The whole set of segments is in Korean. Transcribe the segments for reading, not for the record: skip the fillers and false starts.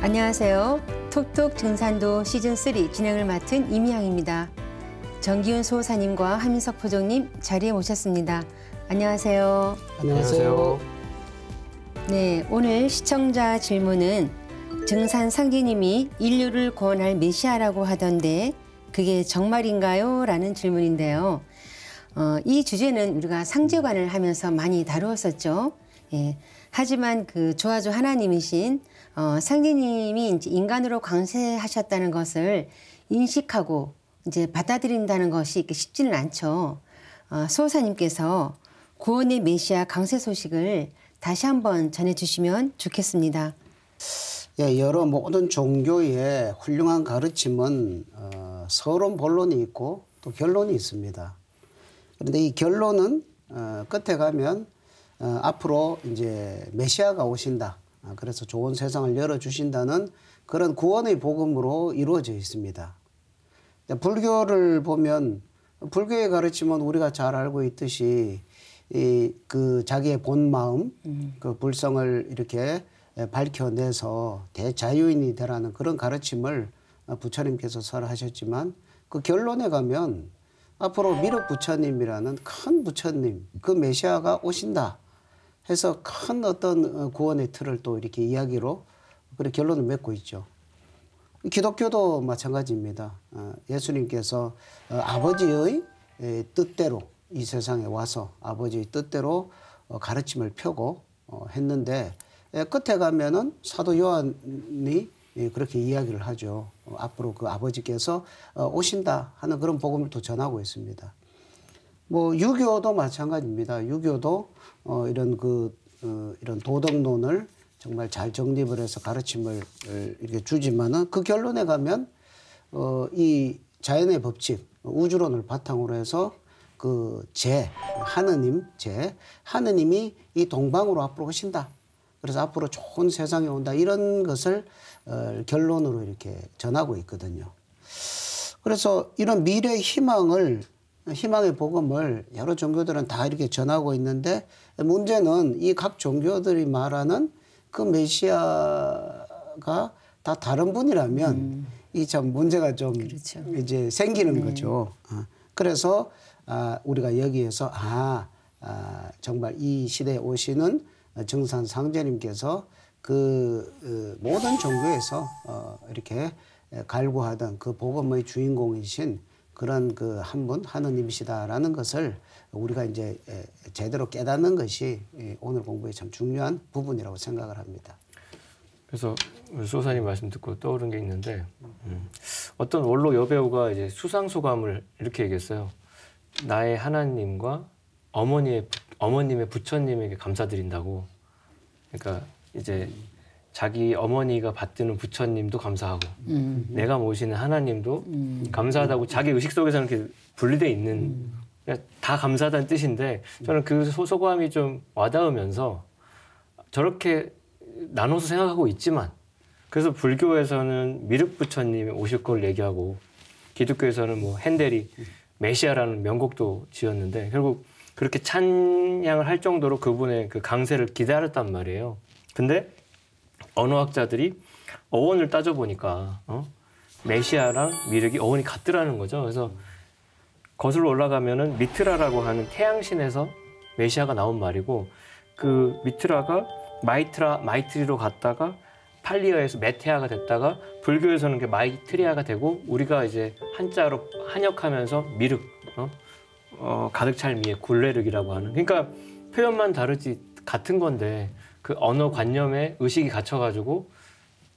안녕하세요. 톡톡 증산도 시즌3 진행을 맡은 이미향입니다. 정기훈 소사님과 하민석 포정님 자리에 모셨습니다. 안녕하세요. 안녕하세요. 네, 오늘 시청자 질문은 증산 상제님이 인류를 구원할 메시아라고 하던데 그게 정말인가요? 라는 질문인데요. 이 주제는 우리가 상제관을 하면서 많이 다루었었죠. 예. 하지만 그 조아조 하나님이신 상제님이 이제 인간으로 강세하셨다는 것을 인식하고 이제 받아들인다는 것이 쉽지는 않죠. 수호사님께서 구원의 메시아 강세 소식을 다시 한번 전해주시면 좋겠습니다. 예, 여러 모든 종교의 훌륭한 가르침은 서론 본론이 있고 또 결론이 있습니다. 그런데 이 결론은 끝에 가면 앞으로 이제 메시아가 오신다. 그래서 좋은 세상을 열어주신다는 그런 구원의 복음으로 이루어져 있습니다. 불교를 보면 불교의 가르침은 우리가 잘 알고 있듯이 그 자기의 본 마음, 그 불성을 이렇게 밝혀내서 대자유인이 되라는 그런 가르침을 부처님께서 설하셨지만 그 결론에 가면 앞으로 미륵 부처님이라는 큰 부처님, 그 메시아가 오신다 해서 큰 어떤 구원의 틀을 또 이렇게 이야기로 그렇게 결론을 맺고 있죠. 기독교도 마찬가지입니다. 예수님께서 아버지의 뜻대로 이 세상에 와서 아버지의 뜻대로 가르침을 펴고 했는데 끝에 가면은 사도 요한이 그렇게 이야기를 하죠. 앞으로 그 아버지께서 오신다 하는 그런 복음을 또 전하고 있습니다. 뭐 유교도 마찬가지입니다. 유교도 이런 도덕론을 정말 잘 정립을 해서 가르침을 이렇게 주지만은 그 결론에 가면 이 자연의 법칙, 우주론을 바탕으로 해서 그 하느님이 이 동방으로 앞으로 오신다. 그래서 앞으로 좋은 세상이 온다. 이런 것을 결론으로 이렇게 전하고 있거든요. 그래서 이런 미래의 희망의 복음을 여러 종교들은 다 이렇게 전하고 있는데 문제는 이 각 종교들이 말하는 그 메시아가 다 다른 분이라면 이 참 문제가 좀 그렇죠. 이제 생기는 거죠. 그래서 우리가 여기에서 정말 이 시대에 오시는 증산 상제님께서 그 모든 종교에서 이렇게 갈구하던 그 복음의 주인공이신 그런 그 한 분 하느님이시다라는 것을 우리가 이제 제대로 깨닫는 것이 오늘 공부의 참 중요한 부분이라고 생각을 합니다. 그래서 수호사님 말씀 듣고 떠오른 게 있는데 어떤 원로 여배우가 이제 수상소감을 이렇게 얘기했어요. 나의 하나님과 어머님의 부처님에게 감사드린다고. 그러니까 이제 자기 어머니가 받드는 부처님도 감사하고 내가 모시는 하나님도 감사하다고 자기 의식 속에서는 이렇게 분리돼 있는 다 감사하다는 뜻인데 저는 그 소감이 좀 와닿으면서 저렇게 나눠서 생각하고 있지만 그래서 불교에서는 미륵 부처님이 오실 걸 얘기하고 기독교에서는 뭐 핸델이 메시아라는 명곡도 지었는데 결국 그렇게 찬양을 할 정도로 그분의 그 강세를 기다렸단 말이에요. 근데 언어학자들이 어원을 따져보니까 메시아랑 미륵이 어원이 같더라는 거죠. 그래서 거슬러 올라가면은 미트라라고 하는 태양신에서 메시아가 나온 말이고 그 미트라가 마이트리로 갔다가 팔리어에서 메테아가 됐다가 불교에서는 그 마이트리아가 되고 우리가 이제 한자로 한역하면서 미륵 가득 찰 미에 굴레륵이라고 하는 그러니까 표현만 다르지 같은 건데 그 언어 관념에 의식이 갇혀가지고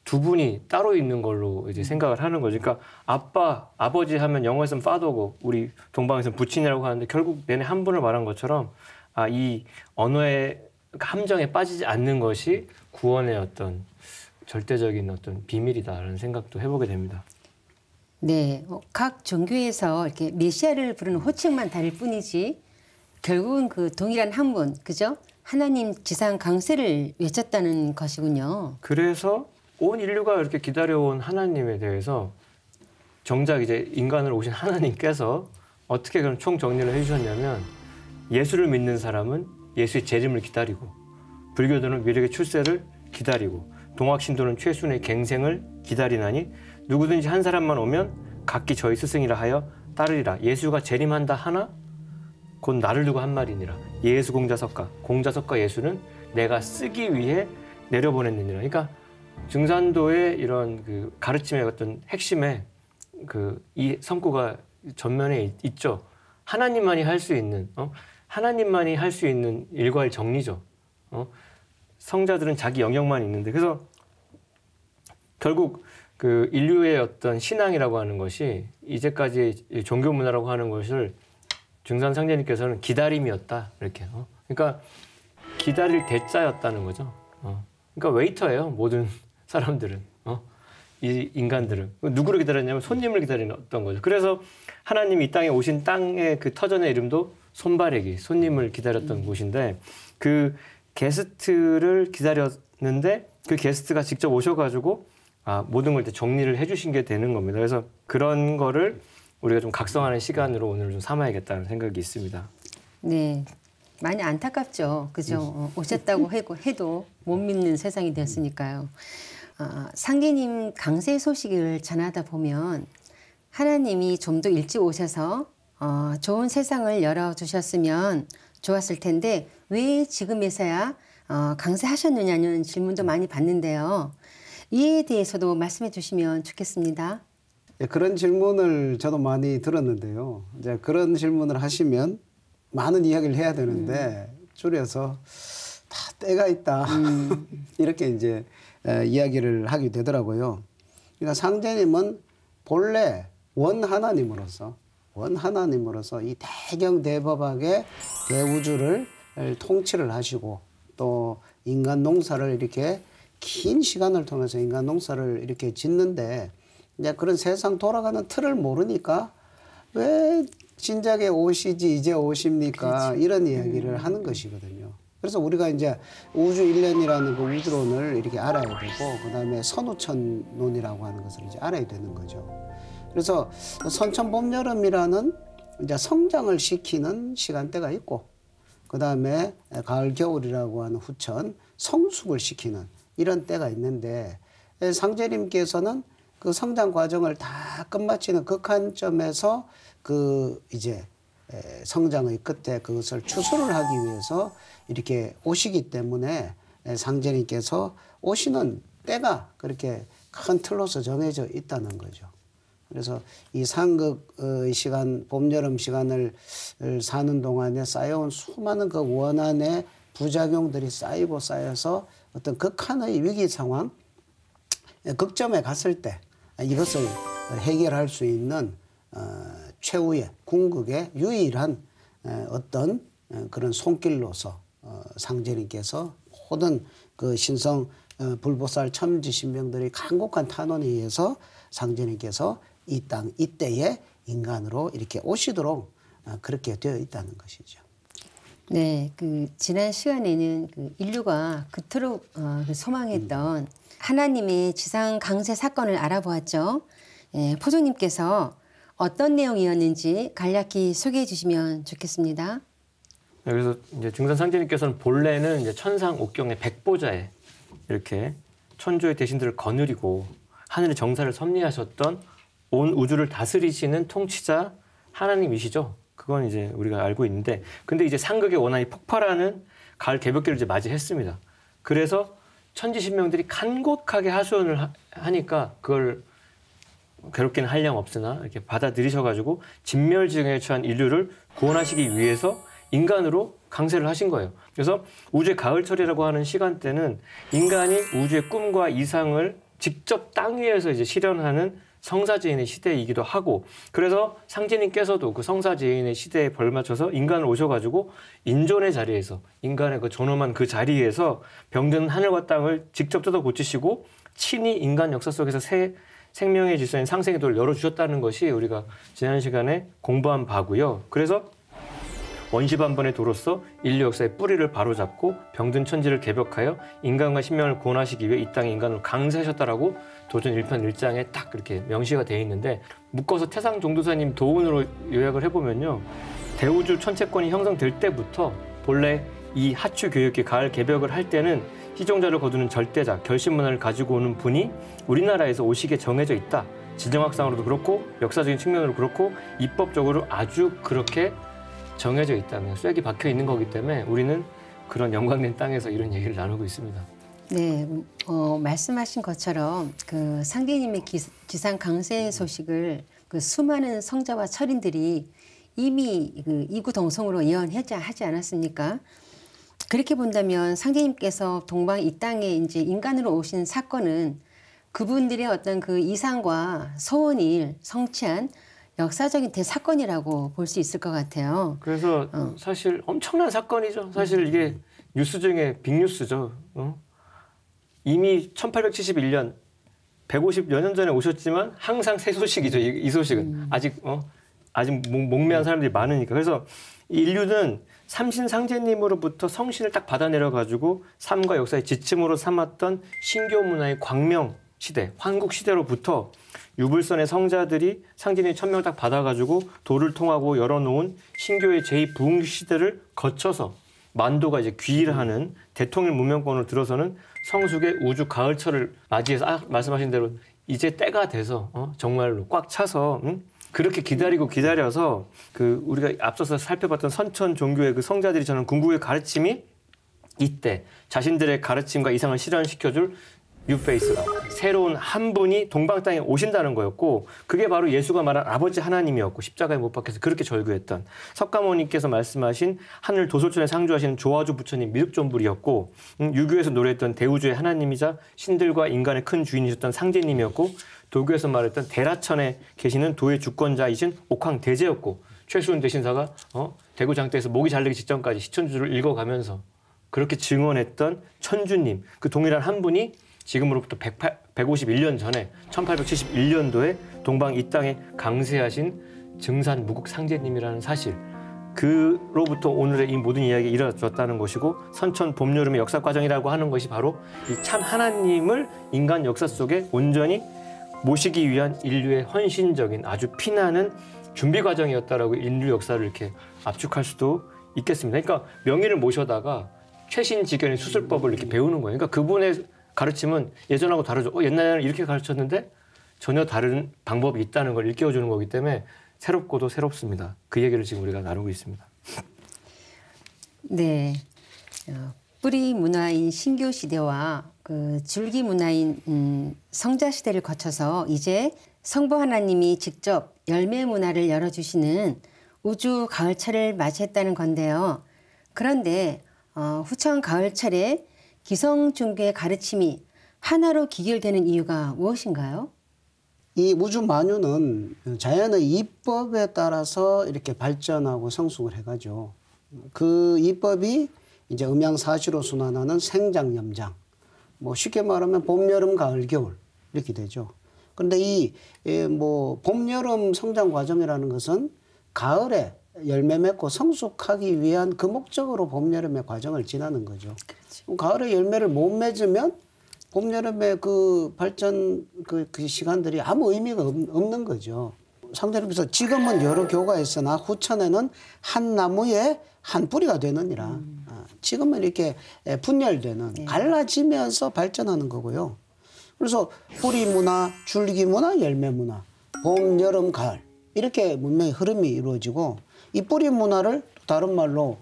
두 분이 따로 있는 걸로 이제 생각을 하는 거죠. 그러니까 아버지 하면 영어에서는 father고 우리 동방에서는 부친이라고 하는데 결국 내내 한 분을 말한 것처럼 이 언어의 함정에 빠지지 않는 것이 구원의 어떤 절대적인 어떤 비밀이다라는 생각도 해보게 됩니다. 네, 각 종교에서 이렇게 메시아를 부르는 호칭만 다를 뿐이지 결국은 그 동일한 한 분, 그죠? 하나님 지상 강세를 외쳤다는 것이군요. 그래서 온 인류가 이렇게 기다려온 하나님에 대해서 정작 이제 인간으로 오신 하나님께서 어떻게 그런 총정리를 해주셨냐면 예수를 믿는 사람은 예수의 재림을 기다리고 불교도는 미륵의 출세를 기다리고 동학신도는 최순의 갱생을 기다리나니 누구든지 한 사람만 오면 각기 저희 스승이라 하여 따르리라. 예수가 재림한다 하나 곧 나를 두고 한 말이니라. 예수 공자석가 예수는 내가 쓰기 위해 내려보냈느니라. 그러니까 증산도의 이런 그 가르침의 어떤 핵심에 이 성구가 전면에 있죠. 하나님만이 할 수 있는 하나님만이 할 수 있는 일괄 정리죠. 성자들은 자기 영역만 있는데 그래서 결국 그 인류의 어떤 신앙이라고 하는 것이 이제까지 종교 문화라고 하는 것을 증산 상제님께서는 기다림이었다 이렇게. 그러니까 기다릴 대자였다는 거죠. 그러니까 웨이터예요. 모든 사람들은. 이 인간들은. 누구를 기다렸냐면 손님을 기다리는 거죠. 그래서 하나님이 이 땅에 오신 땅의 그 터전의 이름도 손바래기, 손님을 기다렸던 곳인데 그 게스트를 기다렸는데 그 게스트가 직접 오셔가지고 모든 걸 이제 정리를 해주신 게 되는 겁니다. 그래서 그런 거를 우리가 좀 각성하는 시간으로 오늘 좀 삼아야겠다는 생각이 있습니다. 네. 많이 안타깝죠. 그죠? 오셨다고 해도 못 믿는 세상이 됐으니까요. 상제님 강세 소식을 전하다 보면 하나님이 좀 더 일찍 오셔서 좋은 세상을 열어주셨으면 좋았을 텐데 왜 지금에서야 강세하셨느냐는 질문도 많이 받는데요. 이에 대해서도 말씀해 주시면 좋겠습니다. 예, 그런 질문을 저도 많이 들었는데요. 이제 그런 질문을 하시면 많은 이야기를 해야 되는데 줄여서 다 때가 있다 이렇게 이제 이야기를 하게 되더라고요. 그러니까 상제님은 본래 원 하나님으로서 이 대경대법학의 대우주를 통치를 하시고 또 인간 농사를 이렇게 긴 시간을 통해서 인간 농사를 이렇게 짓는데 이제 그런 세상 돌아가는 틀을 모르니까 왜 진작에 오시지 이제 오십니까? 그렇지. 이런 이야기를 하는 것이거든요. 그래서 우리가 이제 우주 일련이라는 그 우주론을 이렇게 알아야 되고 그다음에 선우천론이라고 하는 것을 이제 알아야 되는 거죠. 그래서 선천 봄 여름이라는 이제 성장을 시키는 시간대가 있고 그다음에 가을 겨울이라고 하는 후천 성숙을 시키는 이런 때가 있는데 상제님께서는 그 성장 과정을 다 끝마치는 극한점에서 그 이제 성장의 끝에 그것을 추수를 하기 위해서 이렇게 오시기 때문에 상제님께서 오시는 때가 그렇게 큰 틀로서 정해져 있다는 거죠. 그래서 이 상극의 시간, 봄, 여름 시간을 사는 동안에 쌓여온 수많은 그 원한의 부작용들이 쌓이고 쌓여서 어떤 극한의 위기 상황, 극점에 갔을 때 이것을 해결할 수 있는 최후의 궁극의 유일한 어떤 그런 손길로서 상제님께서 모든 그 신성 불보살 첨지신명들의 간곡한 탄원에 의해서 상제님께서 이 땅 이때에 인간으로 이렇게 오시도록 그렇게 되어 있다는 것이죠. 네, 그 지난 시간에는 그 인류가 그토록 소망했던 하나님의 지상 강세 사건을 알아보았죠. 포종님께서 어떤 내용이었는지 간략히 소개해 주시면 좋겠습니다. 네, 그래서 이제 증산 상제님께서는 본래는 이제 천상 옥경의 백보자에 이렇게 천조의 대신들을 거느리고 하늘의 정사를 섭리하셨던 온 우주를 다스리시는 통치자 하나님이시죠. 그건 이제 우리가 알고 있는데, 근데 이제 상극의 원한이 폭발하는 가을 개벽기를 이제 맞이했습니다. 그래서 천지신명들이 간곡하게 하소연을 하니까 그걸 괴롭게는 한량 없으나 이렇게 받아들이셔가지고 진멸지경에 처한 인류를 구원하시기 위해서 인간으로 강세를 하신 거예요. 그래서 우주의 가을철이라고 하는 시간대는 인간이 우주의 꿈과 이상을 직접 땅 위에서 이제 실현하는 성사제인의 시대이기도 하고, 그래서 상제님께서도 그 성사제인의 시대에 벌맞춰서 인간을 오셔가지고 인존의 자리에서, 인간의 그 존엄한 그 자리에서 병든 하늘과 땅을 직접 뜯어 고치시고 친히 인간 역사 속에서 새 생명의 질서인 상생의 도를 열어주셨다는 것이 우리가 지난 시간에 공부한 바고요. 그래서 원시반번의 도로서 인류 역사의 뿌리를 바로잡고 병든 천지를 개벽하여 인간과 신명을 구원하시기 위해 이 땅에 인간을 강세하셨다라고 도전 1편 1장에 딱 그렇게 명시가 되어 있는데, 묶어서 태상 종도사님 도운으로 요약을 해보면요, 대우주 천체권이 형성될 때부터 본래 이 하추 교육기 가을 개벽을 할 때는 희종자를 거두는 절대자, 결신문화를 가지고 오는 분이 우리나라에서 오시게 정해져 있다. 지정학상으로도 그렇고 역사적인 측면으로 그렇고 입법적으로 아주 그렇게 정해져 있다면 쐐기 박혀 있는 거기 때문에 우리는 그런 영광된 땅에서 이런 얘기를 나누고 있습니다. 네, 말씀하신 것처럼 그 상제님의 지상 강세 소식을 그 수많은 성자와 철인들이 이미 그 이구동성으로 예언하지 않았습니까? 그렇게 본다면 상제님께서 동방 이 땅에 이제 인간으로 오신 사건은 그분들의 어떤 그 이상과 소원을 성취한 역사적인 대사건이라고 볼 수 있을 것 같아요. 그래서 사실 엄청난 사건이죠. 사실 이게 뉴스 중에 빅뉴스죠. 이미 1871년 150여 년 전에 오셨지만 항상 새 소식이죠. 이 소식은 아직 목매한 사람들이 많으니까. 그래서 인류는 삼신상제님으로부터 성신을 딱 받아내려 가지고 삶과 역사의 지침으로 삼았던 신교 문화의 광명 시대, 환국 시대로부터 유불선의 성자들이 상제님 천명을 딱 받아가지고 도를 통하고 열어놓은 신교의 제2부흥 시대를 거쳐서 만도가 이제 귀일하는 대통일 문명권으로 들어서는 성숙의 우주 가을철을 맞이해서 말씀하신 대로 이제 때가 돼서 정말로 꽉 차서 그렇게 기다려서 그 우리가 앞서서 살펴봤던 선천 종교의 그 성자들이 저는 궁극의 가르침이 이때 자신들의 가르침과 이상을 실현시켜줄 뉴페이스가 새로운 한 분이 동방 땅에 오신다는 거였고 그게 바로 예수가 말한 아버지 하나님이었고 십자가에 못 박혀서 그렇게 절규했던 석가모니께서 말씀하신 하늘 도솔천에 상주하시는 조화주 부처님 미륵존불이었고 유교에서 노래했던 대우주의 하나님이자 신들과 인간의 큰 주인이셨던 상제님이었고 도교에서 말했던 대라천에 계시는 도의 주권자이신 옥황대제였고 최수은 대신사가 대구 장터에서 목이 잘리기 직전까지 시천주를 읽어가면서 그렇게 증언했던 천주님 그 동일한 한 분이 지금으로부터 151년 전에 1871년도에 동방 이 땅에 강세하신 증산 무국 상제님이라는 사실 그로부터 오늘의 이 모든 이야기가 이루어졌다는 것이고 선천 봄 여름의 역사 과정이라고 하는 것이 바로 이 참 하나님을 인간 역사 속에 온전히 모시기 위한 인류의 헌신적인 아주 피나는 준비 과정이었다라고 인류 역사를 이렇게 압축할 수도 있겠습니다. 그러니까 명의를 모셔다가 최신 지견의 수술법을 이렇게 배우는 거예요. 그러니까 그분의 가르침은 예전하고 다르죠. 옛날에는 이렇게 가르쳤는데 전혀 다른 방법이 있다는 걸 일깨워주는 거기 때문에 새롭고도 새롭습니다. 그 얘기를 지금 우리가 나누고 있습니다. 네, 뿌리 문화인 신교 시대와 그 줄기 문화인 성자 시대를 거쳐서 이제 성부 하나님이 직접 열매 문화를 열어주시는 우주 가을철을 맞이했다는 건데요. 그런데 후천 가을철에 기성 종교의 가르침이 하나로 기결되는 이유가 무엇인가요? 이 우주 만유는 자연의 이법에 따라서 이렇게 발전하고 성숙을 해가죠. 그 이법이 이제 음양사시로 순환하는 생장, 염장. 뭐 쉽게 말하면 봄, 여름, 가을, 겨울 이렇게 되죠. 그런데 이 봄, 여름 성장 과정이라는 것은 가을에 열매 맺고 성숙하기 위한 그 목적으로 봄, 여름의 과정을 지나는 거죠. 그렇죠. 가을에 열매를 못 맺으면 봄, 여름의 그 발전 그 시간들이 아무 의미가 없는 거죠. 상대님께서 지금은 여러 교가 있으나 후천에는 한 나무에 한 뿌리가 되느니라. 지금은 이렇게 분열되는 갈라지면서 발전하는 거고요. 그래서 뿌리 문화, 줄기 문화, 열매 문화, 봄, 여름, 가을 이렇게 문명의 흐름이 이루어지고 이 뿌리 문화를 다른 말로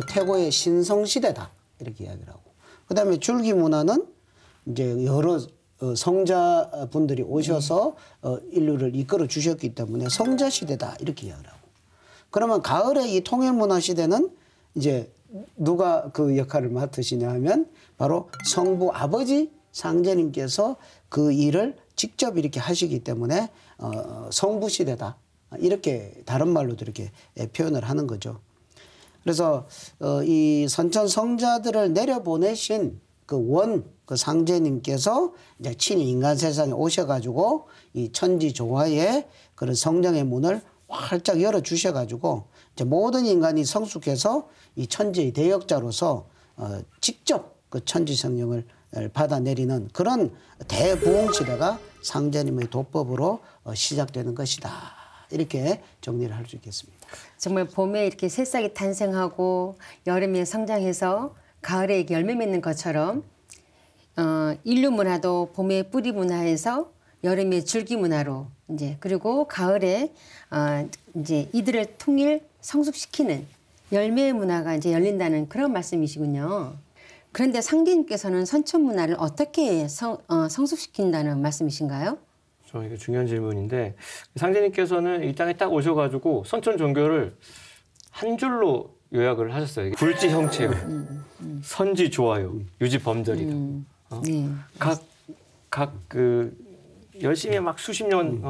태고의 신성시대다 이렇게 이야기를 하고 그다음에 줄기 문화는 이제 여러 성자분들이 오셔서 인류를 이끌어 주셨기 때문에 성자시대다 이렇게 이야기를 하고 그러면 가을의 이 통일문화 시대는 이제 누가 그 역할을 맡으시냐 하면 바로 성부 아버지 상제님께서 그 일을 직접 이렇게 하시기 때문에 성부시대다 이렇게 다른 말로도 이렇게 표현을 하는 거죠. 그래서 이 선천 성자들을 내려보내신 그 상제님께서 이제 친히 인간 세상에 오셔가지고 이 천지 조화의 그런 성령의 문을 활짝 열어주셔가지고 이제 모든 인간이 성숙해서 이 천지의 대역자로서 직접 그 천지 성령을 받아내리는 그런 대부흥 시대가 상제님의 도법으로 시작되는 것이다. 이렇게 정리를 할 수 있겠습니다. 정말 봄에 이렇게 새싹이 탄생하고 여름에 성장해서 가을에 열매 맺는 것처럼 인류 문화도 봄의 뿌리 문화에서 여름의 줄기 문화로 이제 그리고 가을에 이제 이들을 통일 성숙시키는 열매 문화가 이제 열린다는 그런 말씀이시군요. 그런데 상제님께서는 선천 문화를 어떻게 성숙시킨다는 말씀이신가요? 이게 중요한 질문인데 상제님께서는 이 땅에 딱 오셔가지고 선천 종교를 한 줄로 요약을 하셨어요. 불지 형체요, 선지 좋아요, 유지 범절이다. 네. 각 그 열심히 막 수십 년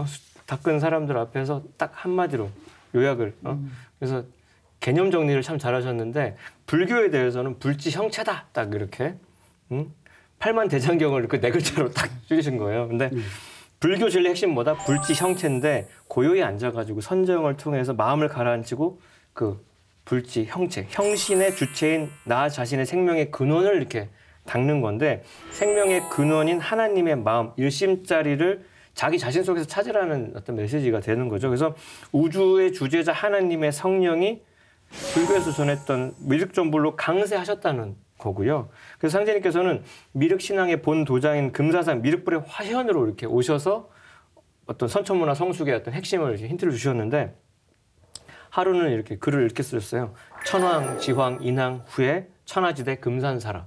닦은 사람들 앞에서 딱 한마디로 요약을 그래서 개념 정리를 참 잘하셨는데 불교에 대해서는 불지 형체다 딱 이렇게 팔만 대장경을 그 네 글자로 딱 줄이신 거예요. 근데 불교 진리의 핵심 뭐다? 불지 형체인데 고요히 앉아가지고 선정을 통해서 마음을 가라앉히고 그 불지 형체, 형신의 주체인 나 자신의 생명의 근원을 이렇게 닦는 건데 생명의 근원인 하나님의 마음, 일심짜리를 자기 자신 속에서 찾으라는 어떤 메시지가 되는 거죠. 그래서 우주의 주제자 하나님의 성령이 불교에서 전했던 미륵전불로 강세하셨다는 거고요. 그래서 상제님께서는 미륵신앙의 본 도장인 금사산 미륵불의 화현으로 이렇게 오셔서 어떤 선천문화 성숙의 어떤 핵심을 이렇게 힌트를 주셨는데 하루는 이렇게 글을 이렇게 쓰셨어요. 천황, 지황, 인왕 후에 천하지대 금산사라.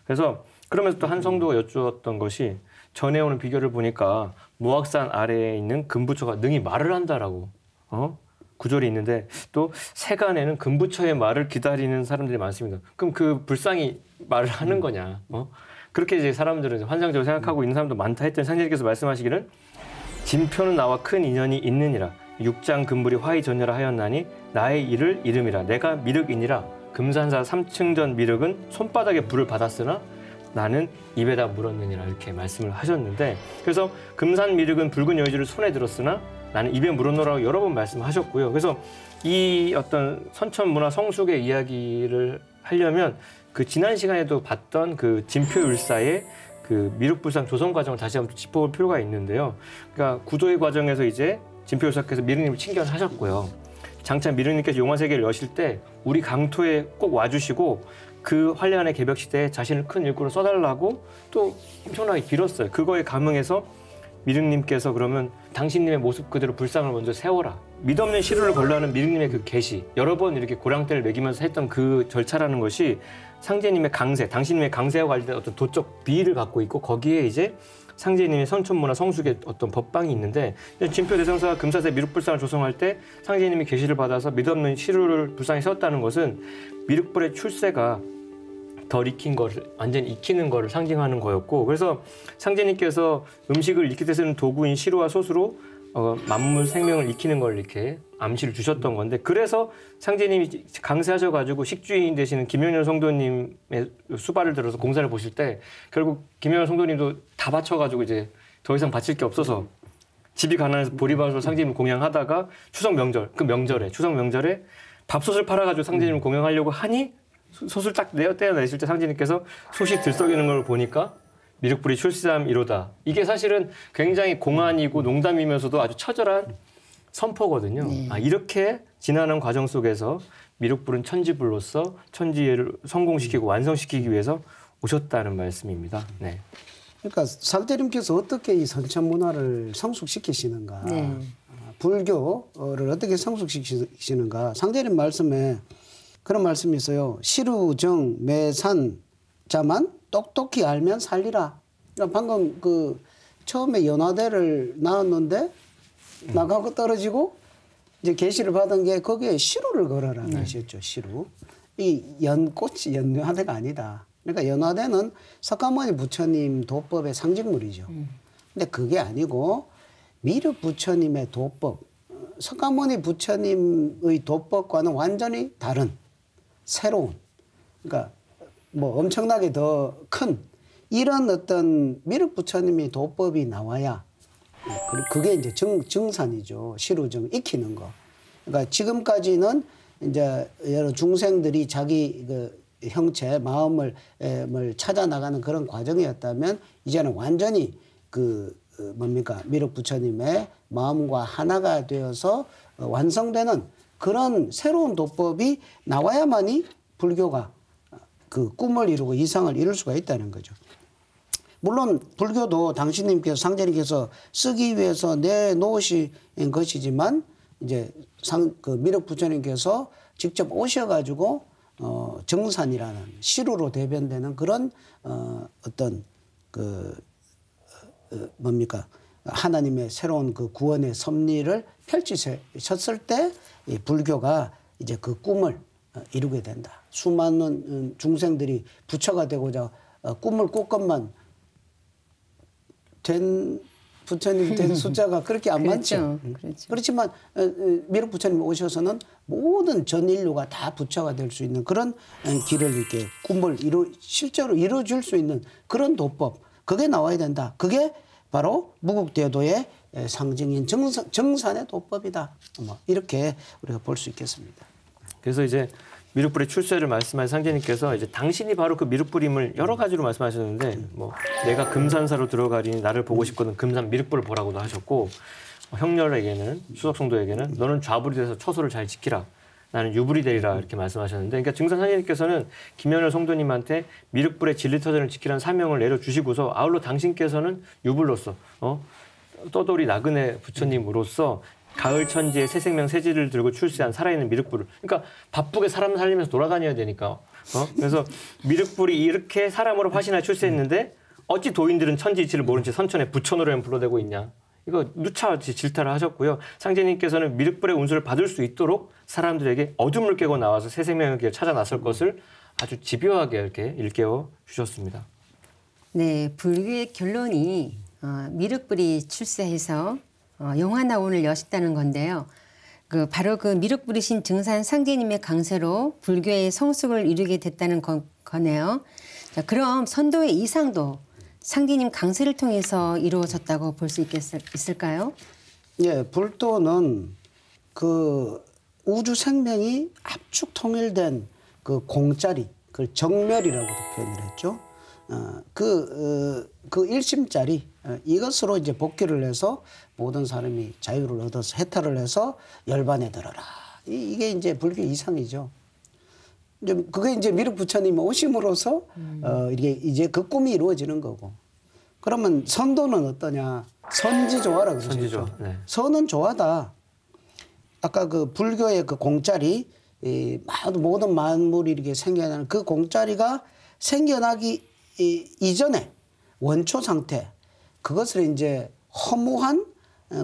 그래서 그러면서 또 한 성도가 여쭈었던 것이 전해오는 비결을 보니까 무악산 아래에 있는 금부처가 능히 말을 한다라고 구절이 있는데 또 세간에는 금부처의 말을 기다리는 사람들이 많습니다. 그럼 그 불상이 말을 하는 거냐? 그렇게 이제 사람들은 환상적으로 생각하고 있는 사람도 많다 했던 상제님께서 말씀하시기는 진표는 나와 큰 인연이 있느니라. 육장 금불이 화이 전열하 하였나니 나의 일을 이름이라. 내가 미륵이니라. 금산사 3층전 미륵은 손바닥에 불을 받았으나 나는 입에다 물었느니라 이렇게 말씀을 하셨는데 그래서 금산 미륵은 붉은 여의주를 손에 들었으나 나는 입에 물어놓으라고 여러 번 말씀하셨고요. 그래서 이 어떤 선천 문화 성숙의 이야기를 하려면 그 지난 시간에도 봤던 그 진표율사의 그 미륵불상 조성 과정을 다시 한번 짚어볼 필요가 있는데요. 그러니까 구도의 과정에서 이제 진표율사께서 미륵님을 칭견하셨고요. 장차 미륵님께서 용화세계를 여실 때 우리 강토에 꼭 와주시고 그 환란의 개벽 시대에 자신을 큰 일꾼으로 써달라고 또 엄청나게 빌었어요. 그거에 감응해서 미륵님께서 그러면 당신님의 모습 그대로 불상을 먼저 세워라. 믿없는 시루를 걸러하는 미륵님의 그 계시, 여러 번 이렇게 고랑대를 매기면서 했던 그 절차라는 것이 상제님의 강세, 당신님의 강세와 관련된 어떤 도적 비위를 갖고 있고 거기에 이제 상제님의 선천문화 성숙의 어떤 법방이 있는데 진표 대성사가 금사세 미륵불상을 조성할 때 상제님이 계시를 받아서 믿없는 시루를 불상에 세웠다는 것은 미륵불의 출세가 덜 익힌 거를 완전히 익히는 거를 상징하는 거였고 그래서 상제님께서 음식을 익힐 때 쓰는 도구인 시루와 솥으로 만물 생명을 익히는 걸 이렇게 암시를 주셨던 건데 그래서 상제님이 강세하셔가지고 식주인 되시는 김영렬 성도님의 수발을 들어서 공사를 보실 때 결국 김영렬 성도님도 다 바쳐가지고 이제 더 이상 바칠 게 없어서 집이 가난해서 보리밥으로 상제님 공양하다가 추석 명절 추석 명절에 밥솥을 팔아가지고 상제님을 공양하려고 하니 솥을 딱 떼어내실 때 상제님께서 솥이 들썩이는 걸 보니까 미륵불이 출세함이로다. 이게 사실은 굉장히 공안이고 농담이면서도 아주 처절한 선포거든요. 네. 이렇게 지나는 과정 속에서 미륵불은 천지불로서 천지를 성공시키고 완성시키기 위해서 오셨다는 말씀입니다. 네. 그러니까 상제님께서 어떻게 이 선천 문화를 성숙시키시는가, 네. 불교를 어떻게 성숙시키시는가. 상제님 말씀에 그런 말씀이 있어요. 시루정 매산 자만 똑똑히 알면 살리라. 그러니까 방금 그 처음에 연화대를 낳았는데 나가고 떨어지고 이제 계시를 받은 게 거기에 시루를 걸어라는 것이었죠. 시루. 이 연꽃이 연화대가 아니다. 그러니까 연화대는 석가모니 부처님 도법의 상징물이죠. 근데 그게 아니고 미륵 부처님의 도법, 석가모니 부처님의 도법과는 완전히 다른 새로운, 그러니까 뭐 엄청나게 더 큰 이런 어떤 미륵 부처님의 도법이 나와야 그게 이제 정산이죠. 시루정 익히는 거. 그러니까 지금까지는 이제 여러 중생들이 자기 그 형체 마음을 찾아 나가는 그런 과정이었다면 이제는 완전히 뭡니까 미륵 부처님의 마음과 하나가 되어서 완성되는 그런 새로운 도법이 나와야만이 불교가 그 꿈을 이루고 이상을 이룰 수가 있다는 거죠. 물론 불교도 당신님께서 상제님께서 쓰기 위해서 내놓으신 것이지만 이제 그 미륵 부처님께서 직접 오셔가지고 정산이라는 시루로 대변되는 그런 어떤 그 뭡니까 하나님의 새로운 그 구원의 섭리를 펼치셨을 때 이 불교가 이제 그 꿈을 이루게 된다. 수많은 중생들이 부처가 되고자 꿈을 꿨건만 된 부처님 된 숫자가 그렇게 안 많죠. 그렇죠. 그렇지만 미륵 부처님 오셔서는 모든 전 인류가 다 부처가 될 수 있는 그런 길을 이렇게 꿈을 실제로 이루어줄 수 있는 그런 도법 그게 나와야 된다. 그게 바로 무국대도의 상징인 정산의 도법이다. 뭐 이렇게 우리가 볼 수 있겠습니다. 그래서 이제 미륵불의 출세를 말씀하신 상제님께서 이제 당신이 바로 그 미륵불임을 여러 가지로 말씀하셨는데 뭐 내가 금산사로 들어가리니 나를 보고 싶거든 금산 미륵불을 보라고도 하셨고 형렬에게는 수석성도에게는 너는 좌불이 돼서 처소를 잘 지키라. 나는 유불이 되리라 이렇게 말씀하셨는데 그러니까 증산 상제님께서는 김연열 성도님한테 미륵불의 진리터전을 지키라는 사명을 내려주시고서 아울러 당신께서는 유불로서 떠돌이 나그네 부처님으로서 가을 천지에 새 생명 새지를 들고 출세한 살아있는 미륵불을 그러니까 바쁘게 사람 살리면서 돌아다녀야 되니까 그래서 미륵불이 이렇게 사람으로 화신하여 출세했는데 어찌 도인들은 천지 이치를 모른 채 선천에 부처노래만 불러대고 있냐 이거 누차없이 질타를 하셨고요. 상제님께서는 미륵불의 운수를 받을 수 있도록 사람들에게 어둠을 깨고 나와서 새 생명의 길을 찾아 나설 것을 아주 집요하게 이렇게 일깨워 주셨습니다. 네, 불교의 결론이 미륵불이 출세해서 영화나온을 여셨다는 건데요. 바로 그 미륵불이신 증산 상제님의 강세로 불교의 성숙을 이루게 됐다는 거네요. 자, 그럼 선도의 이상도 상제님 강세를 통해서 이루어졌다고 볼 수 있을까요? 예, 불도는 그 우주 생명이 압축 통일된 그 공짜리, 그 정멸이라고도 표현을 했죠. 그 일심짜리 이것으로 이제 복귀를 해서 모든 사람이 자유를 얻어서 해탈을 해서 열반에 들어라. 이게 이제 불교 이상이죠. 그게 이제 미륵 부처님이 오심으로써 이게 이제 그 꿈이 이루어지는 거고. 그러면 선도는 어떠냐? 선지조화라 그러죠. 선지조. 네. 선은 조화다. 아까 그 불교의 그 공짜리 모든 만물이 이렇게 생겨나는 그 공짜리가 생겨나기 이전에 원초 상태 그것을 이제 허무한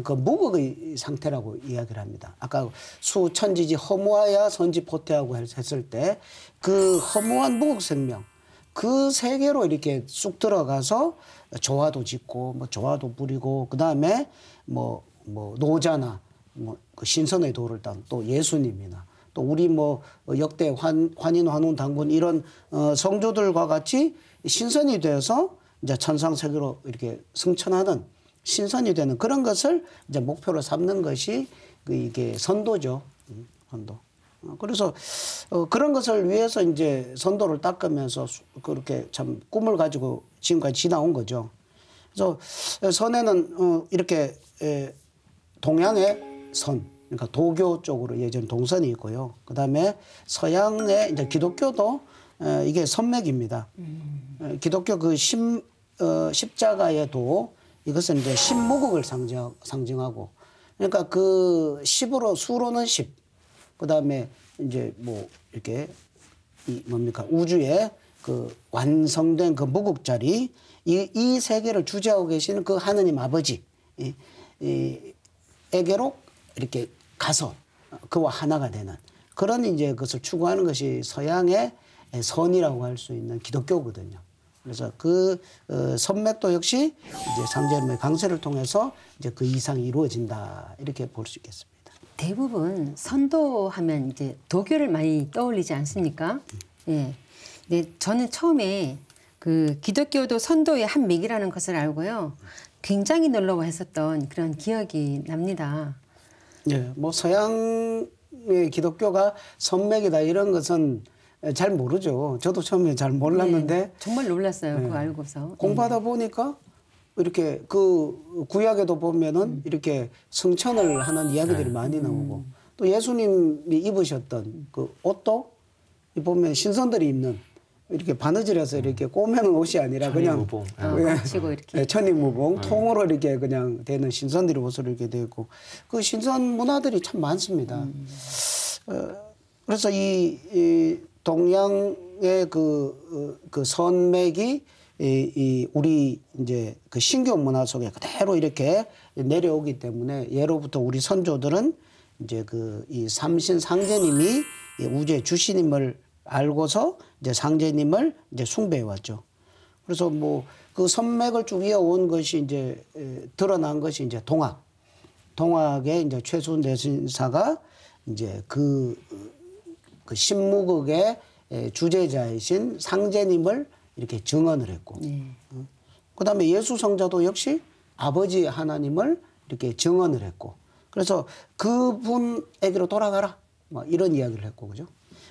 그 무극의 상태라고 이야기를 합니다. 아까 수천지지 허무하야 선지포태하고 했을 때 그 허무한 무극 생명 그 세계로 이렇게 쑥 들어가서 조화도 짓고 뭐 조화도 부리고 그 다음에 뭐 노자나 그 신선의 도를 딴 또 예수님이나 또 우리 뭐 역대 환인 환운 당군 이런 성조들과 같이 신선이 되어서 이제 천상 세계로 이렇게 승천하는 신선이 되는 그런 것을 이제 목표로 삼는 것이 이게 선도죠. 선도. 그래서 그런 것을 위해서 이제 선도를 닦으면서 그렇게 참 꿈을 가지고 지금까지 지나온 거죠. 그래서 선에는 이렇게 동양의 선, 그러니까 도교 쪽으로 예전 동선이 있고요. 그 다음에 서양의 이제 기독교도 이게 선맥입니다. 기독교 그 십자가의 도 이것은 이제 십무국을 상징하고 그러니까 그 수로는 10. 그 다음에 이제 뭐 이렇게 우주의 그 완성된 그 무국자리 이 세계를 주재하고 계시는 그 하느님 아버지 에게로 이렇게 가서 그와 하나가 되는 그런 이제 그것을 추구하는 것이 서양의 선이라고 할 수 있는 기독교거든요. 그래서 그 선맥도 역시 이제 상제님의 강세를 통해서 이제 그 이상이 이루어진다 이렇게 볼 수 있겠습니다. 대부분 선도하면 이제 도교를 많이 떠올리지 않습니까? 예. 네, 저는 처음에 그 기독교도 선도의 한 맥이라는 것을 알고요. 굉장히 놀라워했었던 그런 기억이 납니다. 예, 뭐 서양의 기독교가 선맥이다 이런 것은 잘 모르죠. 저도 처음에 잘 몰랐는데 네, 정말 놀랐어요. 그거 알고서. 공부하다 보니까 이렇게 그 구약에도 보면은 이렇게 승천을 하는 이야기들이 많이 나오고 또 예수님이 입으셨던 그 옷도 보면 신선들이 입는 이렇게 바느질해서 이렇게 꼬매는 옷이 아니라 그냥 걸치고 이렇게 천이무봉 통으로 이렇게 그냥 되는 신선들의 옷으로 이렇게 되어 있고 그 신선 문화들이 참 많습니다. 그래서 이 동양의 그 선맥이 우리 이제 그 신교 문화 속에 그대로 이렇게 내려오기 때문에 예로부터 우리 선조들은 이제 그 이 삼신 상제님이 우주의 주신임을 알고서 이제 상제님을 이제 숭배해 왔죠. 그래서 뭐 그 선맥을 쭉 이어온 것이 이제 드러난 것이 이제 동학의 이제 최순 대신사가 이제 그 신무극의 주제자이신 상제님을 이렇게 증언을 했고, 그다음에 예수 성자도 역시 아버지 하나님을 이렇게 증언을 했고, 그래서 그분에게로 돌아가라, 뭐 이런 이야기를 했고, 그죠?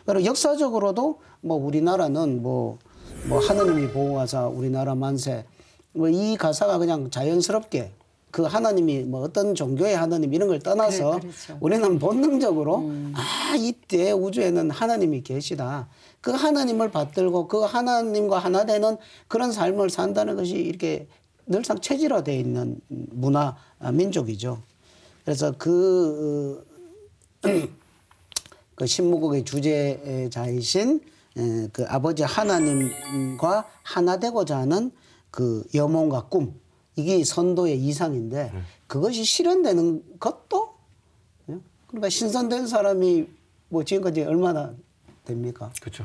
그리고 역사적으로도 뭐 우리나라는 뭐 하느님이 보호하사 우리나라 만세, 뭐 이 가사가 그냥 자연스럽게 그 하나님이 뭐 어떤 종교의 하나님 이런 걸 떠나서 그렇죠. 우리는 본능적으로 이때 우주에는 하나님이 계시다. 그 하나님을 받들고 그 하나님과 하나 되는 그런 삶을 산다는 것이 이렇게 늘상 체질화되어 있는 문화 민족이죠. 그래서 그 신무국의 주제자이신 그 아버지 하나님과 하나 되고자 하는 그 염원과 꿈, 이게 선도의 이상인데 그것이 실현되는 것도, 그러니까 신선된 사람이 뭐 지금까지 얼마나 됩니까? 그렇죠.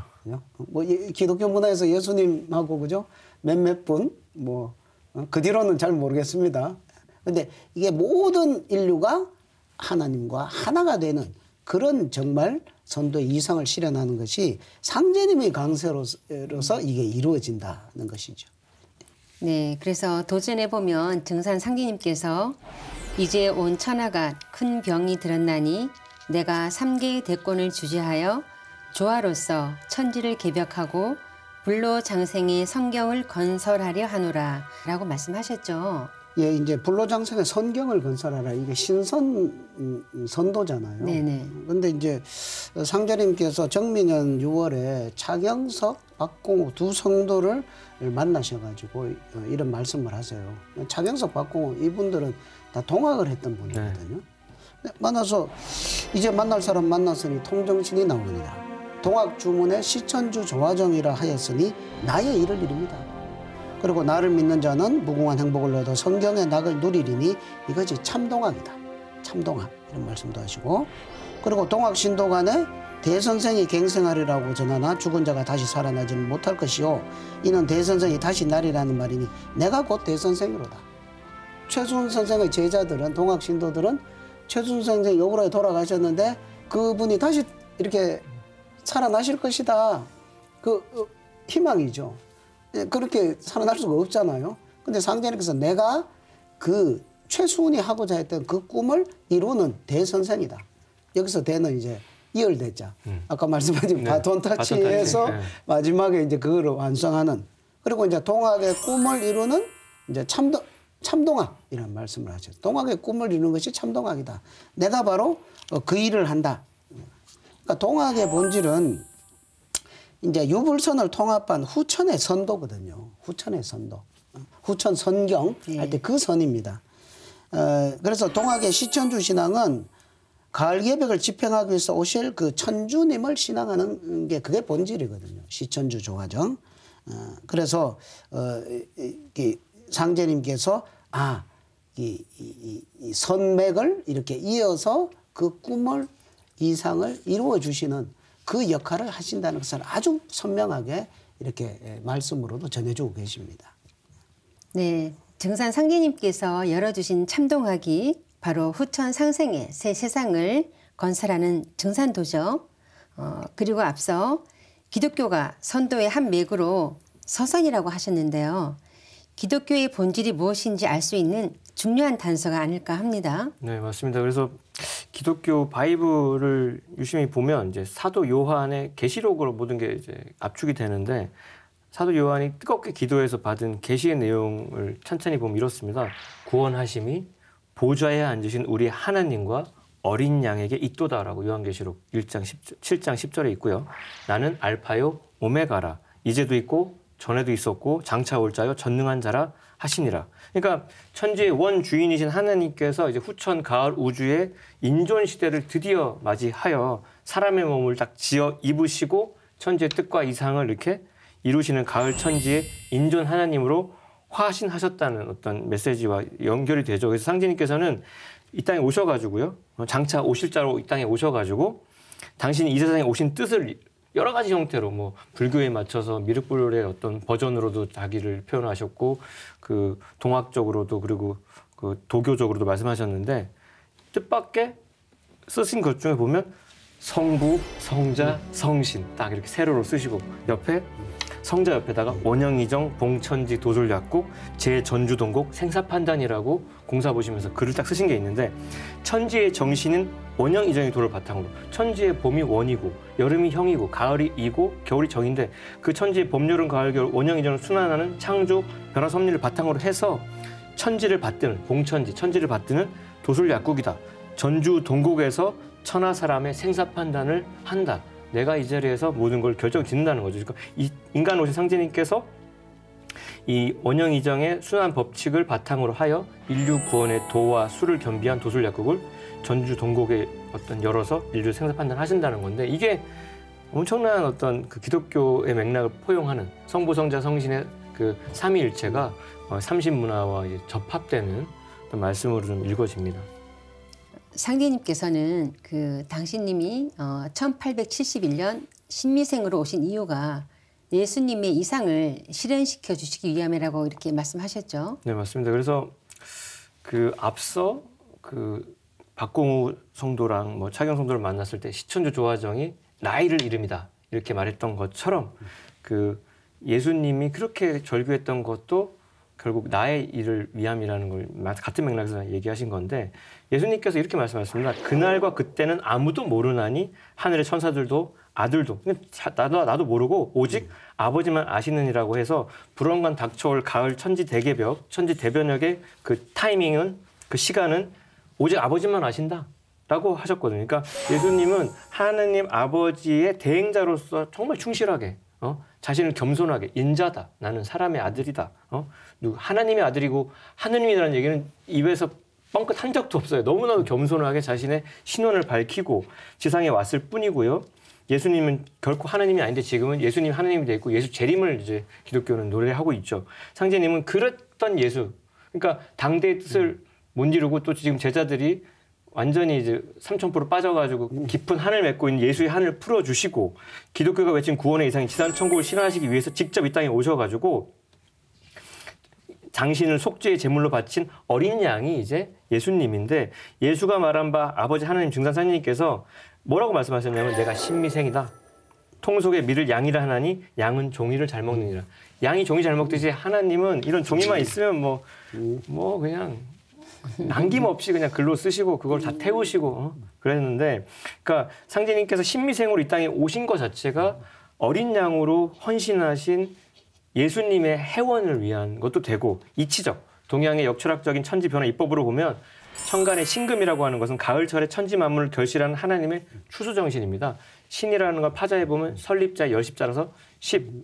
뭐 기독교 문화에서 예수님하고 그죠? 몇몇 분 뭐 그 뒤로는 잘 모르겠습니다. 근데 이게 모든 인류가 하나님과 하나가 되는 그런 정말 선도의 이상을 실현하는 것이 상제님의 강세로서 이게 이루어진다는 것이죠. 네, 그래서 도전해 보면 증산 상제님께서 이제 온 천하가 큰 병이 들었나니 내가 3개의 대권을 주재하여 조화로서 천지를 개벽하고 불로장생의 성경을 건설하려 하노라 라고 말씀하셨죠. 예, 이제 불로장생의 성경을 건설하라. 이게 선도잖아요. 네네. 근데 이제 상제님께서 정민년 6월에 차경석, 박공호 두 성도를 만나셔가지고 이런 말씀을 하세요. 차경석, 박공호 이분들은 다 동학을 했던 분이거든요. 네. 만나서 이제 만날 사람 만났으니 통정신이 나오느니라. 동학 주문에 시천주 조화정이라 하였으니 나의 일을 이룹니다. 그리고 나를 믿는 자는 무궁한 행복을 얻어 성경의 낙을 누리리니 이것이 참동학이다. 참동학 이런 말씀도 하시고, 그리고 동학 신도 간에 대선생이 갱생하리라고 전하나 죽은 자가 다시 살아나지는 못할 것이요 이는 대선생이 다시 나리라는 말이니 내가 곧 대선생이로다. 최순 선생의 제자들은 동학 신도들은 최순 선생 요구로에 돌아가셨는데 그분이 다시 이렇게 살아나실 것이다. 그 희망이죠. 그렇게 살아날 수가 없잖아요. 근데 상제님께서 내가 그 최순이 하고자 했던 그 꿈을 이루는 대선생이다. 여기서 대는 이제 이열대자. 아까 말씀하신 바톤 터치에서 마지막에 이제 그걸 완성하는. 그리고 이제 동학의 꿈을 이루는 이제 참동학 이라는 말씀을 하죠. 동학의 꿈을 이루는 것이 참동학이다. 내가 바로 그 일을 한다. 그러니까 동학의 본질은 이제 유불선을 통합한 후천의 선도거든요. 후천의 선도. 후천 선경 할 때 그 선입니다. 그래서 동학의 시천주 신앙은 가을 예백을 집행하기 위해서 오실 그 천주님을 신앙하는 게 그게 본질이거든요. 시천주 조화정. 그래서 상제님께서 이 선맥을 이렇게 이어서 그 꿈을 이상을 이루어 주시는 그 역할을 하신다는 것을 아주 선명하게 이렇게 말씀으로도 전해주고 계십니다. 네, 증산 상제님께서 열어주신 참동학이 바로 후천 상생의 새 세상을 건설하는 증산도죠. 그리고 앞서 기독교가 선도의 한 맥으로 서선이라고 하셨는데요. 기독교의 본질이 무엇인지 알 수 있는 중요한 단서가 아닐까 합니다. 네, 맞습니다. 그래서 기독교 바이블을 유심히 보면 이제 사도 요한의 계시록으로 모든 게 이제 압축이 되는데, 사도 요한이 뜨겁게 기도해서 받은 계시의 내용을 천천히 보면 이렇습니다. 구원하심이 보좌에 앉으신 우리 하나님과 어린 양에게 있도다라고 요한계시록 7장 10절에 있고요. 나는 알파요 오메가라, 이제도 있고 전에도 있었고 장차 올 자요 전능한 자라 하시니라. 그러니까 천지의 원 주인이신 하나님께서 이제 후천 가을 우주의 인존 시대를 드디어 맞이하여 사람의 몸을 딱 지어 입으시고 천지의 뜻과 이상을 이렇게 이루시는 가을 천지의 인존 하나님으로 화신하셨다는 어떤 메시지와 연결이 되죠. 그래서 상제님께서는 이 땅에 오셔가지고요. 장차 오실 자로 이 땅에 오셔가지고 당신이 이 세상에 오신 뜻을 여러 가지 형태로 뭐 불교에 맞춰서 미륵불의 어떤 버전으로도 자기를 표현하셨고 그 동학적으로도 그리고 그 도교적으로도 말씀하셨는데 뜻밖의 쓰신 것 중에 보면 성부, 성자, 성신 딱 이렇게 세로로 쓰시고 옆에 성자 옆에다가 원영이정, 봉천지, 도솔약국, 제전주동곡, 생사판단이라고 공사 보시면서 글을 딱 쓰신 게 있는데 천지의 정신은 원영이정이 도를 바탕으로 천지의 봄이 원이고 여름이 형이고 가을이 이고 겨울이 정인데 그 천지의 봄, 여름, 가을, 겨울 원영이정을 순환하는 창조, 변화, 섭리를 바탕으로 해서 천지를 받드는 봉천지, 천지를 받드는 도솔약국이다. 전주동곡에서 천하 사람의 생사판단을 한다. 내가 이 자리에서 모든 걸 결정짓는다는 거죠. 그러니까 이 인간 오신 상제님께서 이 원영이정의 순환 법칙을 바탕으로 하여 인류 구원의 도와 수를 겸비한 도술약국을 전주 동곡에 어떤 열어서 인류 생사 판단하신다는 건데 이게 엄청난 어떤 그 기독교의 맥락을 포용하는 성부, 성자, 성신의 그 삼위일체가 삼신문화와 접합되는 어떤 말씀으로 좀 읽어집니다. 상제님께서는 그 당신님이 1871년 신미생으로 오신 이유가 예수님의 이상을 실현시켜 주시기 위함이라고 이렇게 말씀하셨죠. 네, 맞습니다. 그래서 그 앞서 그 박공우 성도랑 뭐 차경 성도를 만났을 때 시천주 조화정이 나이를 이름이다 이렇게 말했던 것처럼 그 예수님이 그렇게 절규했던 것도 결국 나의 일을 위함이라는 걸 같은 맥락에서 얘기하신 건데 예수님께서 이렇게 말씀하셨습니다. 그날과 그때는 아무도 모르나니 하늘의 천사들도 아들도 나도 모르고 오직 아버지만 아시느니라고 해서 불언간 닥쳐올 가을 천지 대개벽, 천지 대변역의 그 타이밍은 그 시간은 오직 아버지만 아신다라고 하셨거든요. 그러니까 예수님은 하느님 아버지의 대행자로서 정말 충실하게 자신을 겸손하게 인자다. 나는 사람의 아들이다. 하나님의 아들이고 하느님이라는 얘기는 입에서 뻥끗 한 적도 없어요. 너무나도 겸손하게 자신의 신원을 밝히고 지상에 왔을 뿐이고요. 예수님은 결코 하나님이 아닌데 지금은 예수님 하나님이 돼 있고 예수 재림을 이제 기독교는 노래하고 있죠. 상제님은 그랬던 예수. 그러니까 당대의 뜻을 못 이루고 또 지금 제자들이 완전히 이제 3000% 빠져가지고 깊은 한을 맺고 있는 예수의 한을 풀어주시고 기독교가 외친 구원의 이상인 지상천국을 실현하시기 위해서 직접 이 땅에 오셔가지고 당신을 속죄의 제물로 바친 어린 양이 이제 예수님인데 예수가 말한 바 아버지 하나님 증산사님께서 뭐라고 말씀하셨냐면 내가 신미생이다. 통속에 밀을 양이라 하나니 양은 종이를 잘 먹느니라. 양이 종이 잘 먹듯이 하나님은 이런 종이만 있으면 뭐 그냥 남김없이 그냥 글로 쓰시고 그걸 다 태우시고 그랬는데 그러니까 상제님께서 신미생으로 이 땅에 오신 것 자체가 어린 양으로 헌신하신 예수님의 해원을 위한 것도 되고 이치적 동양의 역철학적인 천지 변화 이법으로 보면 천간의 신금이라고 하는 것은 가을철에 천지 만물을 결실하는 하나님의 추수정신입니다. 신이라는 걸 파자해 보면 설립자 열십자라서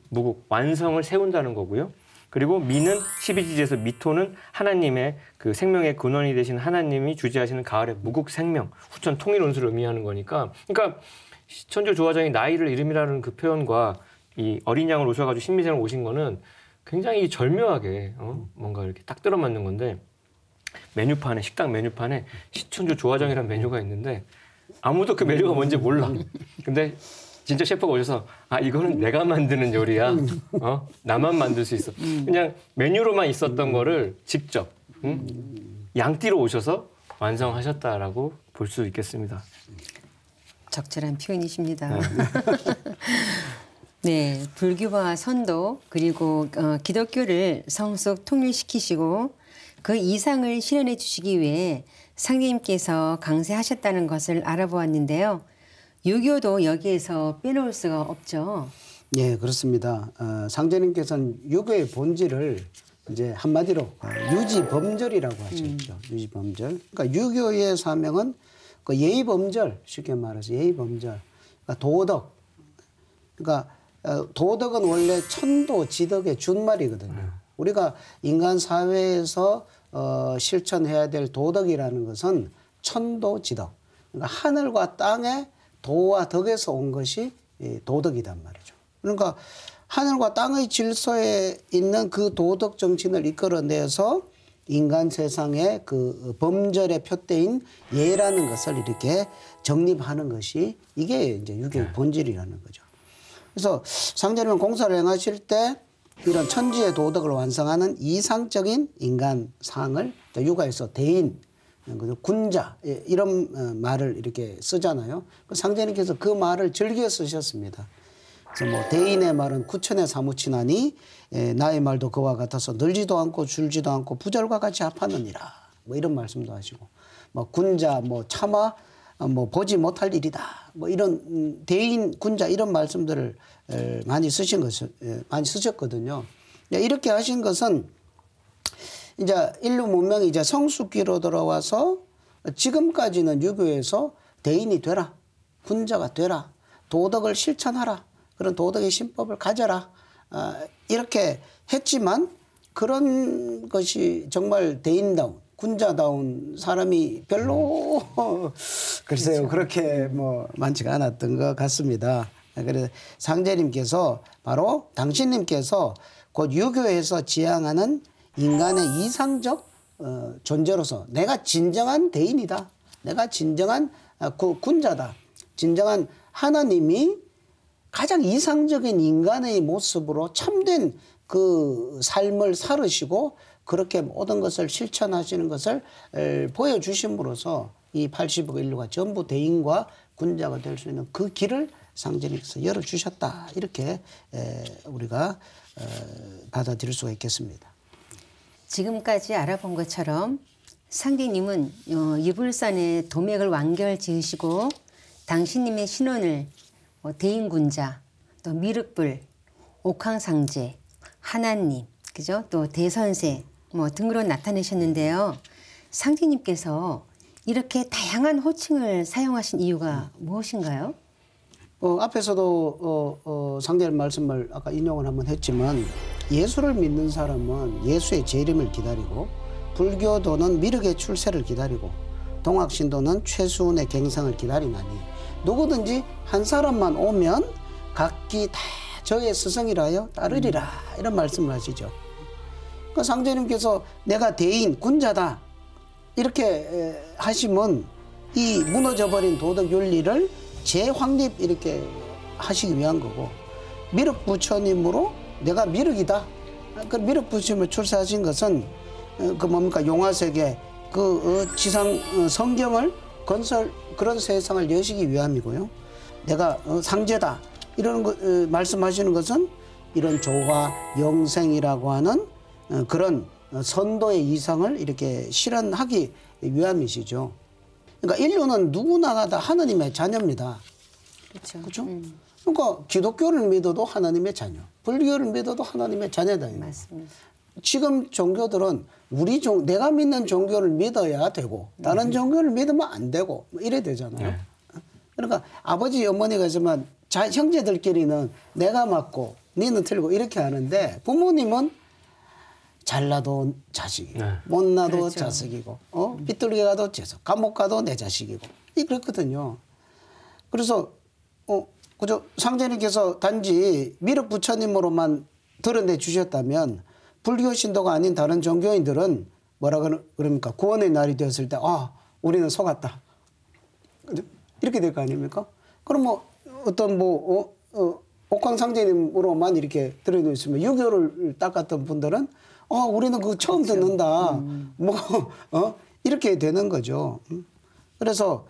무국 완성을 세운다는 거고요. 그리고 미는 12지지에서 미토는 하나님의 그 생명의 근원이 되신 하나님이 주재하시는 가을의 무국 생명, 후천 통일 운수를 의미하는 거니까 그러니까 천주 조화정이 나이를 이름이라는 그 표현과 이 어린 양을 오셔가지고 신미생을 오신 거는 굉장히 절묘하게 뭔가 이렇게 딱 들어맞는 건데 메뉴판에 식당 메뉴판에 시천주 조화정이라는 메뉴가 있는데 아무도 그 메뉴가 뭔지 몰라. 근데 진짜 셰프가 오셔서 이거는 내가 만드는 요리야. 나만 만들 수 있어. 그냥 메뉴로만 있었던 거를 직접 양띠로 오셔서 완성하셨다라고 볼 수 있겠습니다. 적절한 표현이십니다. 네, 불교와 선도 그리고 기독교를 성숙 통일시키시고 그 이상을 실현해 주시기 위해 상제님께서 강세하셨다는 것을 알아보았는데요. 유교도 여기에서 빼놓을 수가 없죠. 예, 그렇습니다. 상제님께서는 유교의 본질을 이제 한마디로 유지범절이라고 하셨죠. 유지범절. 그러니까 유교의 사명은 그 예의범절, 쉽게 말해서 예의범절, 그러니까 도덕. 그러니까 도덕은 원래 천도지덕의 준말이거든요. 우리가 인간 사회에서 실천해야 될 도덕이라는 것은 천도지덕. 그러니까 하늘과 땅의 도와 덕에서 온 것이 도덕이란 말이죠. 그러니까 하늘과 땅의 질서에 있는 그 도덕 정신을 이끌어내서 인간 세상의 그 범절의 표대인 예라는 것을 이렇게 정립하는 것이 이게 이제 유교의 본질이라는 거죠. 그래서 상제님 공사를 행하실 때 이런 천지의 도덕을 완성하는 이상적인 인간상을 육아에서 대인, 군자 이런 말을 이렇게 쓰잖아요. 상제님께서 그 말을 즐겨 쓰셨습니다. 그래서 뭐 대인의 말은 구천에 사무치나니 나의 말도 그와 같아서 늘지도 않고 줄지도 않고 부절과 같이 합하느니라. 뭐 이런 말씀도 하시고 뭐 군자 뭐 차마 뭐 보지 못할 일이다. 뭐 이런 대인 군자 이런 말씀들을 많이 쓰신 것을 많이 쓰셨거든요. 이렇게 하신 것은 이제 인류 문명이 이제 성숙기로 들어와서 지금까지는 유교에서 대인이 되라, 군자가 되라, 도덕을 실천하라, 그런 도덕의 신법을 가져라 이렇게 했지만 그런 것이 정말 대인다운 군자다운 사람이 별로 글쎄요 그렇게 뭐 많지가 않았던 것 같습니다. 그래서 상제님께서 바로 당신님께서 곧 유교에서 지향하는 인간의 이상적 존재로서 내가 진정한 대인이다. 내가 진정한 군자다. 진정한 하나님이 가장 이상적인 인간의 모습으로 참된 그 삶을 살으시고 그렇게 모든 것을 실천하시는 것을 보여주심으로써 이 80억 인류가 전부 대인과 군자가 될 수 있는 그 길을 상제님께서 열어주셨다. 이렇게 우리가 받아들일 수가 있겠습니다. 지금까지 알아본 것처럼 상제님은 이불산에 도맥을 완결 지으시고 당신님의 신원을 대인군자, 또 미륵불, 옥황상제, 하나님, 그죠? 또 대선생 뭐 등으로 나타내셨는데요. 상제님께서 이렇게 다양한 호칭을 사용하신 이유가 무엇인가요? 앞에서도 상제님 말씀을 아까 인용을 한번 했지만 예수를 믿는 사람은 예수의 재림을 기다리고 불교도는 미륵의 출세를 기다리고 동학신도는 최수훈의 갱상을 기다리나니 누구든지 한 사람만 오면 각기 다 저의 스승이라여 따르리라 이런 말씀을 하시죠. 그러니까 상제님께서 내가 대인 군자다 이렇게 하시면 이 무너져버린 도덕 윤리를 재확립 이렇게 하시기 위한 거고 미륵 부처님으로 내가 미륵이다. 그 미륵 부처님을 출세하신 것은 그 뭡니까 용화세계 그 지상 성경을 건설 그런 세상을 여시기 위함이고요. 내가 상제다 이런 거 말씀하시는 것은 이런 조화 영생이라고 하는 그런 선도의 이상을 이렇게 실현하기 위함이시죠. 그러니까 인류는 누구나 다 하나님의 자녀입니다. 그렇죠. 그렇죠? 그러니까 기독교를 믿어도 하나님의 자녀, 불교를 믿어도 하나님의 자녀다. 맞습니다. 지금 종교들은 내가 믿는 종교를 믿어야 되고 다른 종교를 믿으면 안 되고 뭐 이래 되잖아요. 네. 그러니까 아버지 어머니가 있으면 형제들끼리는 내가 맞고 니는 틀리고 이렇게 하는데 부모님은 잘나도 자식이고 네. 못나도 그렇죠. 자식이고 삐뚤게 가도 감옥 가도 내 자식이고 그렇거든요. 그래서 그저 상제님께서 단지 미륵 부처님으로만 드러내 주셨다면 불교 신도가 아닌 다른 종교인들은 뭐라 그럽니까? 구원의 날이 되었을 때 우리는 속았다. 그죠? 이렇게 될 거 아닙니까? 그럼 뭐 어떤 옥황상제님으로만 이렇게 드러내있으면 유교를 닦았던 분들은 우리는 그거 처음 듣는다. 이렇게 되는 거죠. 그래서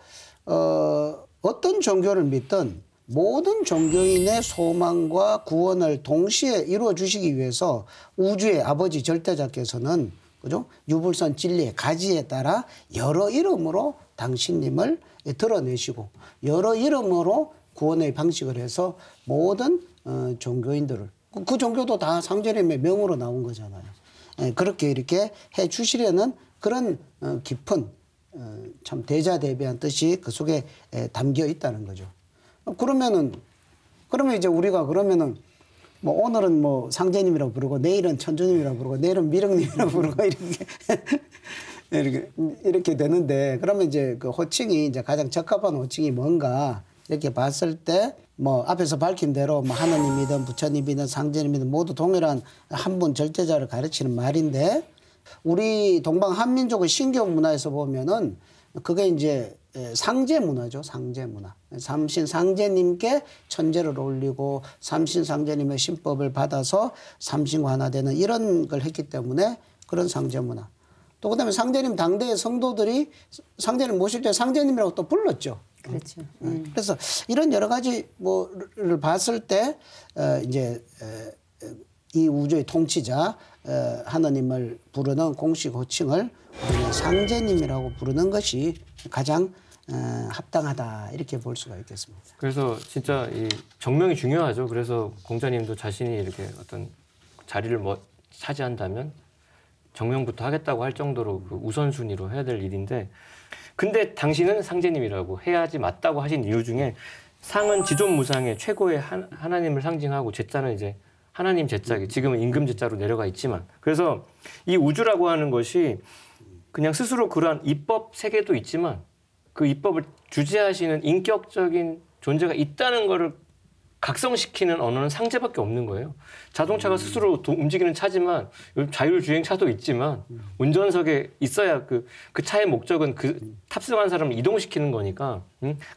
어떤 종교를 믿든 모든 종교인의 소망과 구원을 동시에 이루어 주시기 위해서 우주의 아버지 절대자께서는 그죠? 유불선 진리의 가지에 따라 여러 이름으로 당신님을 드러내시고 여러 이름으로 구원의 방식을 해서 모든 종교인들을 그 종교도 다 상제님의 명으로 나온 거잖아요. 그렇게 이렇게 해 주시려는 그런 깊은 참 대자대비한 뜻이 그 속에 담겨 있다는 거죠. 그러면 이제 우리가 뭐 오늘은 뭐 상제님이라고 부르고 내일은 천주님이라고 부르고 내일은 미령님이라고 부르고 이렇게 되는데 그러면 이제 그 호칭이 이제 가장 적합한 호칭이 뭔가 이렇게 봤을 때 뭐 앞에서 밝힌 대로 뭐 하느님이든 부처님이든 상제님이든 모두 동일한 한 분 절제자를 가르치는 말인데 우리 동방 한민족의 신경 문화에서 보면은 그게 이제 상제 문화죠. 상제 문화. 삼신 상제님께 천제를 올리고 삼신 상제님의 신법을 받아서 삼신관화되는 이런 걸 했기 때문에 그런 상제 문화. 또 그다음에 상제님 당대의 성도들이 상제님 모실 때 상제님이라고 또 불렀죠. 그렇죠. 그래서 이런 여러 가지 뭐를 봤을 때 이제 이 우주의 통치자 하느님을 부르는 공식 호칭을 우리는 상제님이라고 부르는 것이 가장 합당하다 이렇게 볼 수가 있겠습니다. 그래서 진짜 이 정명이 중요하죠. 그래서 공자님도 자신이 이렇게 어떤 자리를 뭐 차지한다면 정명부터 하겠다고 할 정도로 그 우선순위로 해야 될 일인데 근데 당신은 상제님이라고 해야지 맞다고 하신 이유 중에 상은 지존무상의 최고의 하나님을 상징하고 제자는 이제 하나님 제자기 지금은 임금 제자로 내려가 있지만 그래서 이 우주라고 하는 것이 그냥 스스로 그러한 입법 세계도 있지만 그 입법을 주재하시는 인격적인 존재가 있다는 것을 각성시키는 언어는 상제밖에 없는 거예요. 자동차가 스스로 움직이는 차지만 자율주행차도 있지만 운전석에 있어야 그 차의 목적은 그 탑승한 사람을 이동시키는 거니까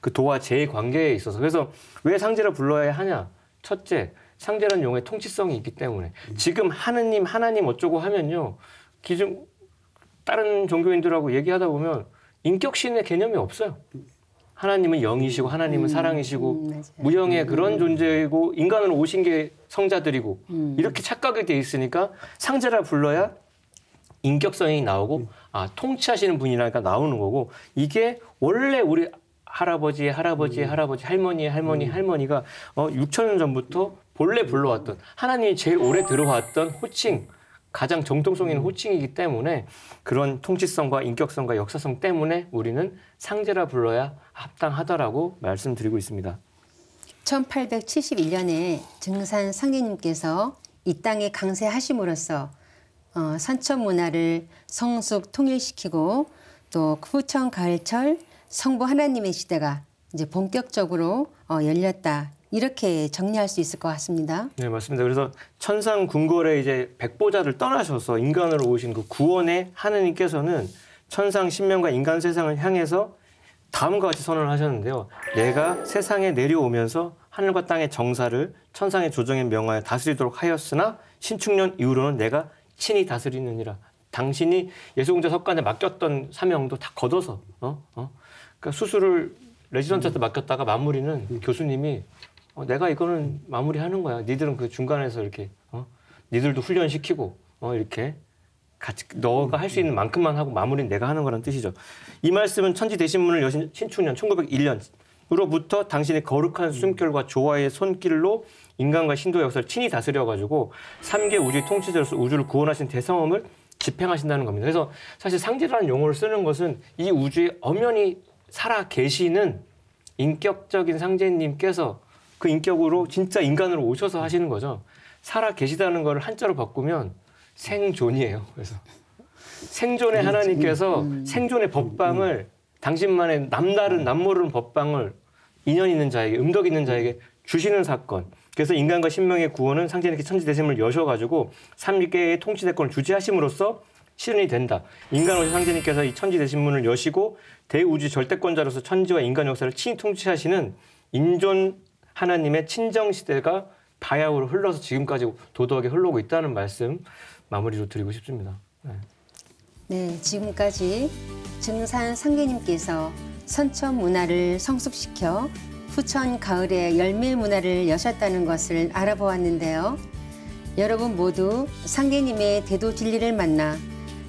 그 도와 제의 관계에 있어서 그래서 왜 상제라 불러야 하냐. 첫째, 상제라는 용어의 통치성이 있기 때문에 지금 하나님 어쩌고 하면요. 기존 다른 종교인들하고 얘기하다 보면 인격신의 개념이 없어요. 하나님은 영이시고 하나님은 사랑이시고 무형의 그런 존재이고 인간으로 오신 게 성자들이고 이렇게 착각이 돼 있으니까 상제라 불러야 인격성이 나오고 아 통치하시는 분이라니까 나오는 거고 이게 원래 우리 할아버지의 할머니가 6,000년 전부터 본래 불러왔던 하나님이 제일 오래 들어왔던 호칭 가장 정통성 있는 호칭이기 때문에 그런 통치성과 인격성과 역사성 때문에 우리는 상제라 불러야 합당하다라고 말씀드리고 있습니다. 1871년에 증산 상제님께서 이 땅에 강세하심으로써 선천 문화를 성숙 통일시키고 또 후천 가을철 성부 하나님의 시대가 이제 본격적으로 열렸다. 이렇게 정리할 수 있을 것 같습니다. 네, 맞습니다. 그래서 천상 궁궐에 이제 백보자를 떠나셔서 인간으로 오신 그 구원의 하느님께서는 천상 신명과 인간 세상을 향해서 다음과 같이 선언을 하셨는데요. 내가 세상에 내려오면서 하늘과 땅의 정사를 천상의 조정에 명하여 다스리도록 하였으나 신축년 이후로는 내가 친히 다스리느니라. 당신이 예수공자 석관에 맡겼던 사명도 다 걷어서 그러니까 수술을 레지던트한테 맡겼다가 마무리는 교수님이 내가 이거는 마무리하는 거야. 니들은 그 중간에서 이렇게 니들도 훈련시키고 이렇게 같이 너가 할 수 있는 만큼만 하고 마무리는 내가 하는 거라는 뜻이죠. 이 말씀은 천지대신문을 여신 신축년 1901년으로부터 당신의 거룩한 숨결과 조화의 손길로 인간과 신도의 역사를 친히 다스려가지고 3개 우주의 통치자로서 우주를 구원하신 대성험을 집행하신다는 겁니다. 그래서 사실 상제라는 용어를 쓰는 것은 이 우주에 엄연히 살아 계시는 인격적인 상제님께서 그 인격으로 진짜 인간으로 오셔서 하시는 거죠. 살아 계시다는 걸 한자로 바꾸면 생존이에요. 그래서 생존의 하나님께서 생존의 법방을 당신만의 남다른 남모르는 법방을 인연 있는 자에게 음덕 있는 자에게 주시는 사건. 그래서 인간과 신명의 구원은 상제님께 천지대신을 여셔가지고 3개의 통치대권을 주재하심으로써 실현이 된다. 인간 오신 상제님께서 이 천지대신문을 여시고 대우주 절대권자로서 천지와 인간 역사를 친히 통치하시는 인존 하나님의 친정시대가 바야흐로 흘러서 지금까지 도도하게 흘러오고 있다는 말씀 마무리로 드리고 싶습니다. 네, 지금까지 증산 상제님께서 선천 문화를 성숙시켜 후천 가을에 열매 문화를 여셨다는 것을 알아보았는데요. 여러분 모두 상제님의 대도 진리를 만나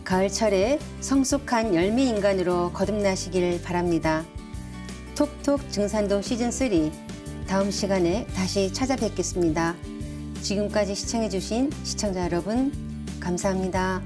가을철에 성숙한 열매 인간으로 거듭나시길 바랍니다. 톡톡 증산도 시즌3 다음 시간에 다시 찾아뵙겠습니다. 지금까지 시청해주신 시청자 여러분 감사합니다.